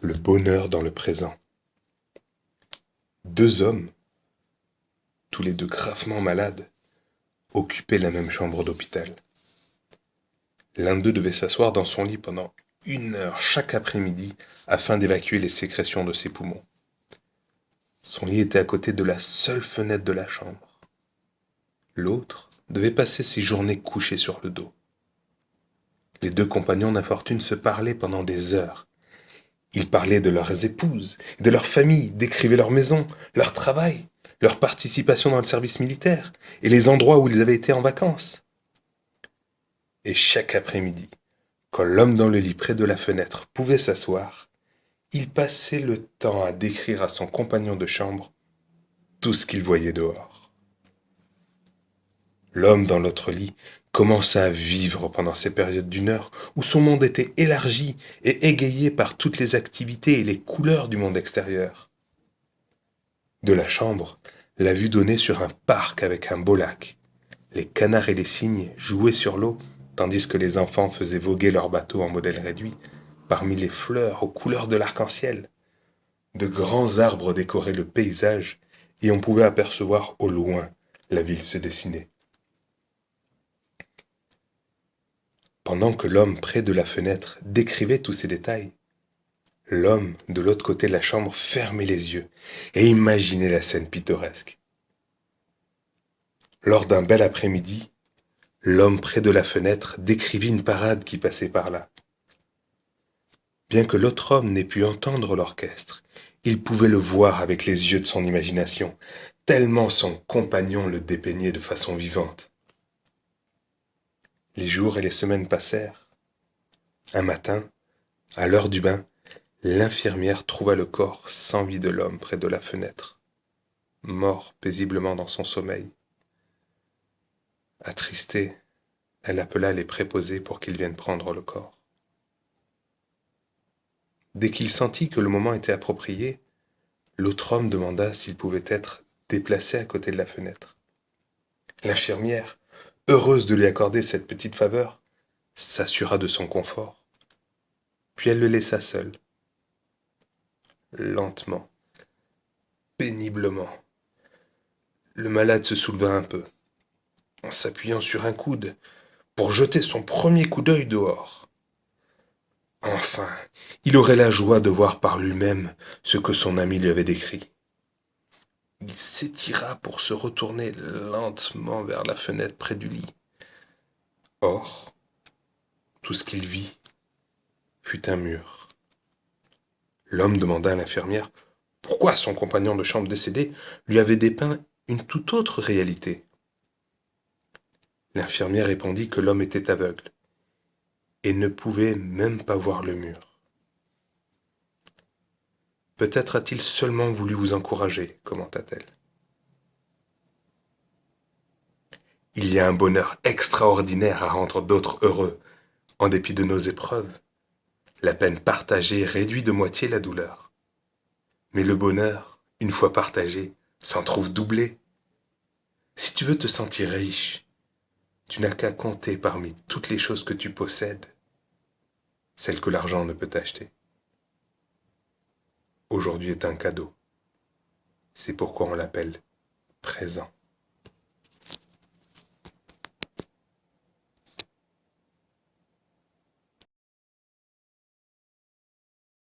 Le bonheur dans le présent. Deux hommes, tous les deux gravement malades, occupaient la même chambre d'hôpital. L'un d'eux devait s'asseoir dans son lit pendant 1 heure chaque après-midi afin d'évacuer les sécrétions de ses poumons. Son lit était à côté de la seule fenêtre de la chambre. L'autre devait passer ses journées couché sur le dos. Les deux compagnons d'infortune se parlaient pendant des heures. Ils parlaient de leurs épouses, de leurs familles, décrivaient leur maison, leur travail, leur participation dans le service militaire et les endroits où ils avaient été en vacances. Et chaque après-midi, quand l'homme dans le lit près de la fenêtre pouvait s'asseoir, il passait le temps à décrire à son compagnon de chambre tout ce qu'il voyait dehors. L'homme dans l'autre lit commença à vivre pendant ces périodes d'1 heure où son monde était élargi et égayé par toutes les activités et les couleurs du monde extérieur. De la chambre, la vue donnait sur un parc avec un beau lac. Les canards et les cygnes jouaient sur l'eau, tandis que les enfants faisaient voguer leurs bateaux en modèle réduit, parmi les fleurs aux couleurs de l'arc-en-ciel. De grands arbres décoraient le paysage, et on pouvait apercevoir au loin la ville se dessiner. Pendant que l'homme près de la fenêtre décrivait tous ces détails, l'homme de l'autre côté de la chambre fermait les yeux et imaginait la scène pittoresque. Lors d'un bel après-midi, l'homme près de la fenêtre décrivit une parade qui passait par là. Bien que l'autre homme n'ait pu entendre l'orchestre, il pouvait le voir avec les yeux de son imagination, tellement son compagnon le dépeignait de façon vivante. Les jours et les semaines passèrent. Un matin, à l'heure du bain, l'infirmière trouva le corps sans vie de l'homme près de la fenêtre, mort paisiblement dans son sommeil. Attristée, elle appela les préposés pour qu'ils viennent prendre le corps. Dès qu'il sentit que le moment était approprié, l'autre homme demanda s'il pouvait être déplacé à côté de la fenêtre. L'infirmière, heureuse de lui accorder cette petite faveur, s'assura de son confort. Puis elle le laissa seul. Lentement, péniblement, le malade se souleva un peu, en s'appuyant sur un coude, pour jeter son premier coup d'œil dehors. Enfin, il aurait la joie de voir par lui-même ce que son ami lui avait décrit. Il s'étira pour se retourner lentement vers la fenêtre près du lit. Or, tout ce qu'il vit fut un mur. L'homme demanda à l'infirmière pourquoi son compagnon de chambre décédé lui avait dépeint une toute autre réalité. L'infirmière répondit que l'homme était aveugle et ne pouvait même pas voir le mur. Peut-être a-t-il seulement voulu vous encourager, commenta-t-elle. Il y a un bonheur extraordinaire à rendre d'autres heureux, en dépit de nos épreuves. La peine partagée réduit de moitié la douleur. Mais le bonheur, une fois partagé, s'en trouve doublé. Si tu veux te sentir riche, tu n'as qu'à compter parmi toutes les choses que tu possèdes, celles que l'argent ne peut acheter. Aujourd'hui est un cadeau. C'est pourquoi on l'appelle présent.